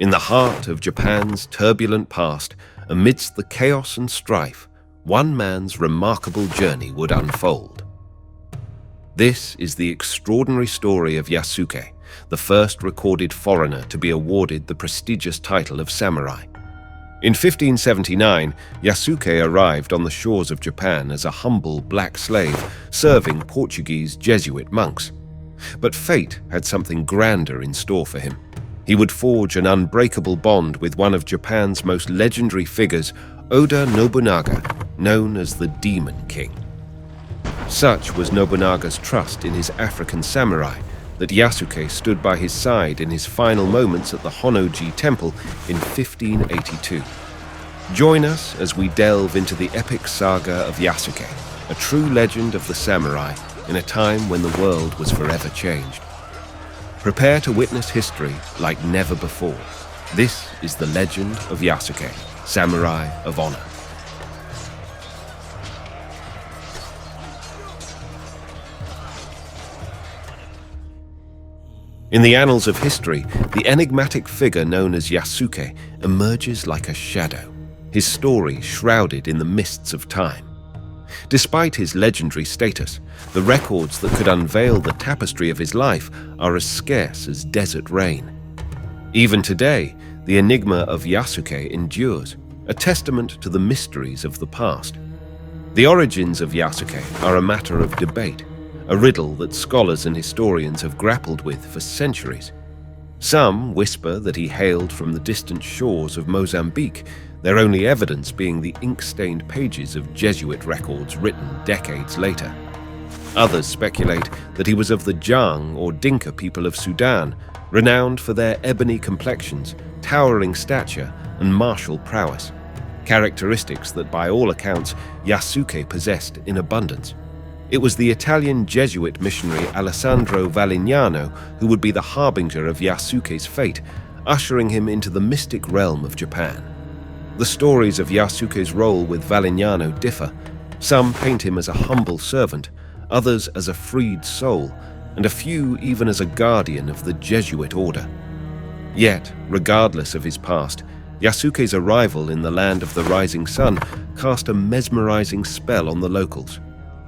In the heart of Japan's turbulent past, amidst the chaos and strife, one man's remarkable journey would unfold. This is the extraordinary story of Yasuke, the first recorded foreigner to be awarded the prestigious title of samurai. In 1579, Yasuke arrived on the shores of Japan as a humble black slave, serving Portuguese Jesuit monks. But fate had something grander in store for him. He would forge an unbreakable bond with one of Japan's most legendary figures, Oda Nobunaga, known as the Demon King. Such was Nobunaga's trust in his African samurai that Yasuke stood by his side in his final moments at the Honnō-ji temple in 1582. Join us as we delve into the epic saga of Yasuke, a true legend of the samurai in a time when the world was forever changed. Prepare to witness history like never before. This is the Legend of Yasuke, Samurai of Honor. In the annals of history, the enigmatic figure known as Yasuke emerges like a shadow, his story shrouded in the mists of time. Despite his legendary status, the records that could unveil the tapestry of his life are as scarce as desert rain. Even today, the enigma of Yasuke endures, a testament to the mysteries of the past. The origins of Yasuke are a matter of debate, a riddle that scholars and historians have grappled with for centuries. Some whisper that he hailed from the distant shores of Mozambique, their only evidence being the ink-stained pages of Jesuit records written decades later. Others speculate that he was of the Jang or Dinka people of Sudan, renowned for their ebony complexions, towering stature, and martial prowess, characteristics that by all accounts Yasuke possessed in abundance. It was the Italian Jesuit missionary Alessandro Valignano who would be the harbinger of Yasuke's fate, ushering him into the mystic realm of Japan. The stories of Yasuke's role with Valignano differ. Some paint him as a humble servant, others as a freed soul, and a few even as a guardian of the Jesuit order. Yet, regardless of his past, Yasuke's arrival in the land of the rising sun cast a mesmerizing spell on the locals.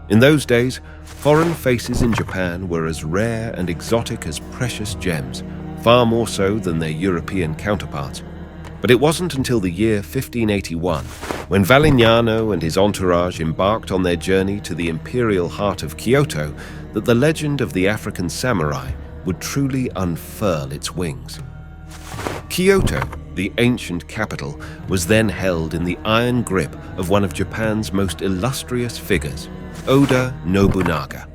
In those days, foreign faces in Japan were as rare and exotic as precious gems, far more so than their European counterparts. But it wasn't until the year 1581, when Valignano and his entourage embarked on their journey to the imperial heart of Kyoto, that the legend of the African samurai would truly unfurl its wings. Kyoto, the ancient capital, was then held in the iron grip of one of Japan's most illustrious figures, Oda Nobunaga.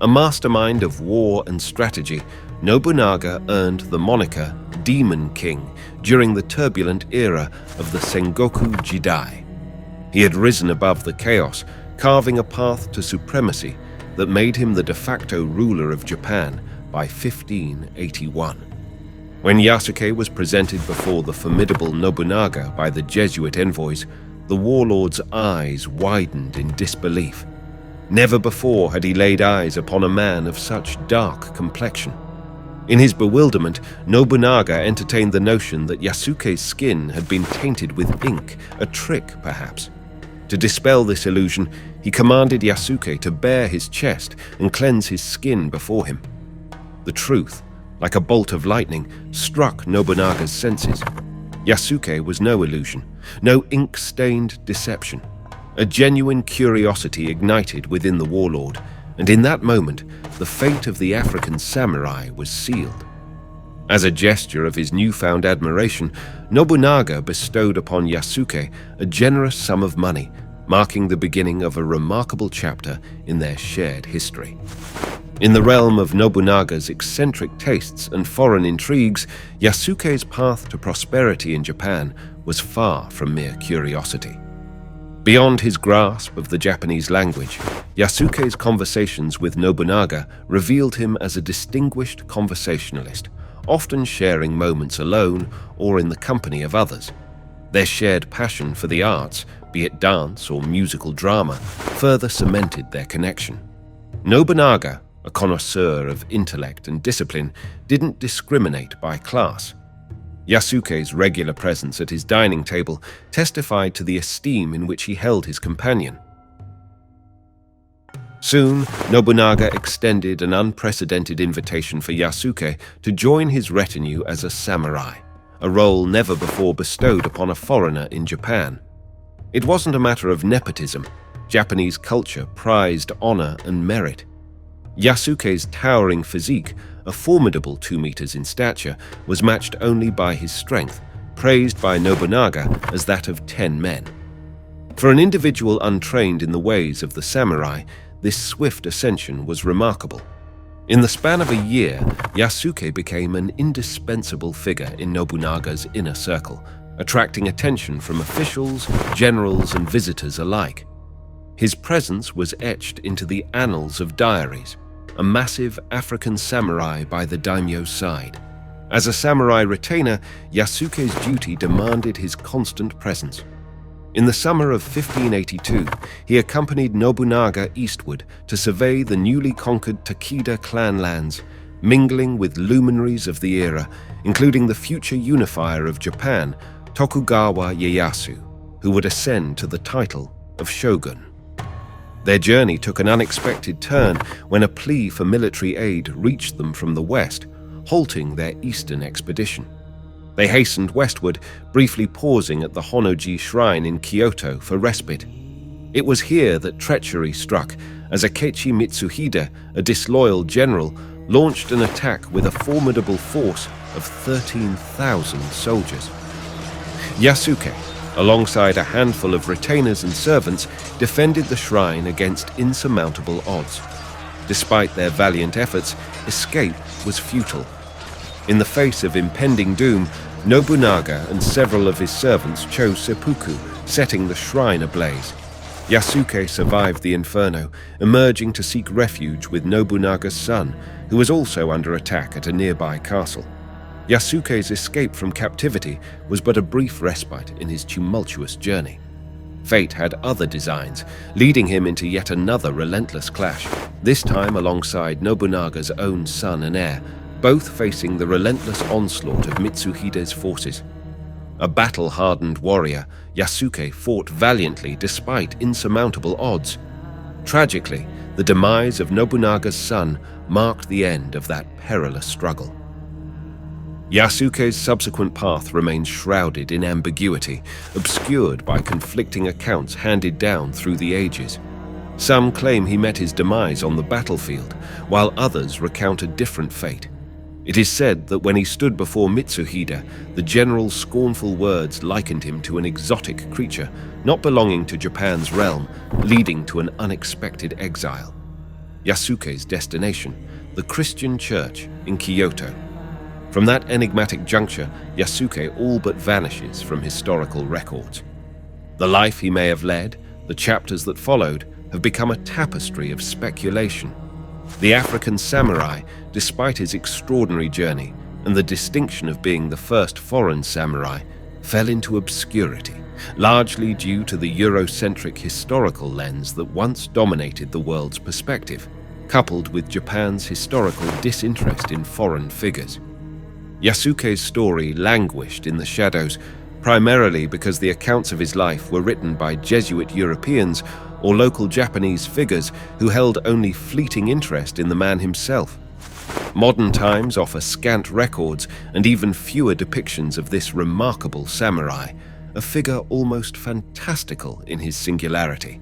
A mastermind of war and strategy, Nobunaga earned the moniker Demon King during the turbulent era of the Sengoku Jidai. He had risen above the chaos, carving a path to supremacy that made him the de facto ruler of Japan by 1581. When Yasuke was presented before the formidable Nobunaga by the Jesuit envoys, the warlord's eyes widened in disbelief. Never before had he laid eyes upon a man of such dark complexion. In his bewilderment, Nobunaga entertained the notion that Yasuke's skin had been tainted with ink, a trick perhaps. To dispel this illusion, he commanded Yasuke to bare his chest and cleanse his skin before him. The truth, like a bolt of lightning, struck Nobunaga's senses. Yasuke was no illusion, no ink-stained deception. A genuine curiosity ignited within the warlord, and in that moment, the fate of the African samurai was sealed. As a gesture of his newfound admiration, Nobunaga bestowed upon Yasuke a generous sum of money, marking the beginning of a remarkable chapter in their shared history. In the realm of Nobunaga's eccentric tastes and foreign intrigues, Yasuke's path to prosperity in Japan was far from mere curiosity. Beyond his grasp of the Japanese language, Yasuke's conversations with Nobunaga revealed him as a distinguished conversationalist, often sharing moments alone or in the company of others. Their shared passion for the arts, be it dance or musical drama, further cemented their connection. Nobunaga, a connoisseur of intellect and discipline, didn't discriminate by class. Yasuke's regular presence at his dining table testified to the esteem in which he held his companion. Soon, Nobunaga extended an unprecedented invitation for Yasuke to join his retinue as a samurai, a role never before bestowed upon a foreigner in Japan. It wasn't a matter of nepotism. Japanese culture prized honor and merit. Yasuke's towering physique, a formidable 2 meters in stature, was matched only by his strength, praised by Nobunaga as that of 10 men. For an individual untrained in the ways of the samurai, this swift ascension was remarkable. In the span of a year, Yasuke became an indispensable figure in Nobunaga's inner circle, attracting attention from officials, generals, and visitors alike. His presence was etched into the annals of diaries, a massive African samurai by the daimyo's side. As a samurai retainer, Yasuke's duty demanded his constant presence. In the summer of 1582, he accompanied Nobunaga eastward to survey the newly conquered Takeda clan lands, mingling with luminaries of the era, including the future unifier of Japan, Tokugawa Ieyasu, who would ascend to the title of shogun. Their journey took an unexpected turn when a plea for military aid reached them from the west, halting their eastern expedition. They hastened westward, briefly pausing at the Honnō-ji shrine in Kyoto for respite. It was here that treachery struck, as Akechi Mitsuhide, a disloyal general, launched an attack with a formidable force of 13,000 soldiers. Yasuke, alongside a handful of retainers and servants, defended the shrine against insurmountable odds. Despite their valiant efforts, escape was futile. In the face of impending doom, Nobunaga and several of his servants chose seppuku, setting the shrine ablaze. Yasuke survived the inferno, emerging to seek refuge with Nobunaga's son, who was also under attack at a nearby castle. Yasuke's escape from captivity was but a brief respite in his tumultuous journey. Fate had other designs, leading him into yet another relentless clash, this time alongside Nobunaga's own son and heir, both facing the relentless onslaught of Mitsuhide's forces. A battle-hardened warrior, Yasuke fought valiantly despite insurmountable odds. Tragically, the demise of Nobunaga's son marked the end of that perilous struggle. Yasuke's subsequent path remains shrouded in ambiguity, obscured by conflicting accounts handed down through the ages. Some claim he met his demise on the battlefield, while others recount a different fate. It is said that when he stood before Mitsuhide, the general's scornful words likened him to an exotic creature, not belonging to Japan's realm, leading to an unexpected exile. Yasuke's destination, the Christian church in Kyoto. From that enigmatic juncture, Yasuke all but vanishes from historical records. The life he may have led, the chapters that followed, have become a tapestry of speculation. The African samurai, despite his extraordinary journey and the distinction of being the first foreign samurai, fell into obscurity, largely due to the Eurocentric historical lens that once dominated the world's perspective, coupled with Japan's historical disinterest in foreign figures. Yasuke's story languished in the shadows, primarily because the accounts of his life were written by Jesuit Europeans or local Japanese figures who held only fleeting interest in the man himself. Modern times offer scant records and even fewer depictions of this remarkable samurai, a figure almost fantastical in his singularity.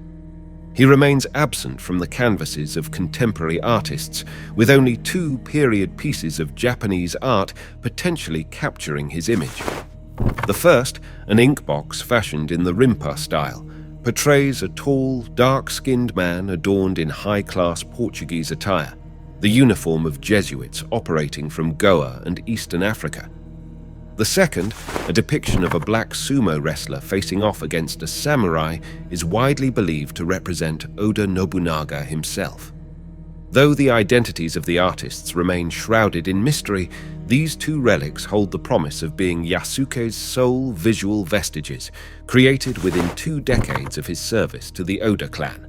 He remains absent from the canvases of contemporary artists, with only 2 period pieces of Japanese art potentially capturing his image. The first, an inkbox fashioned in the Rimpa style, portrays a tall, dark-skinned man adorned in high-class Portuguese attire, the uniform of Jesuits operating from Goa and Eastern Africa. The second, a depiction of a black sumo wrestler facing off against a samurai, is widely believed to represent Oda Nobunaga himself. Though the identities of the artists remain shrouded in mystery, these 2 relics hold the promise of being Yasuke's sole visual vestiges, created within 2 decades of his service to the Oda clan.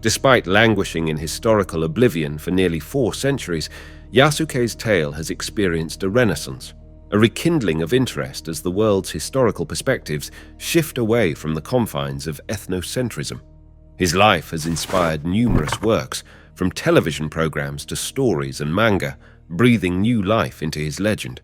Despite languishing in historical oblivion for nearly 4 centuries, Yasuke's tale has experienced a renaissance, a rekindling of interest as the world's historical perspectives shift away from the confines of ethnocentrism. His life has inspired numerous works, from television programs to stories and manga, breathing new life into his legend.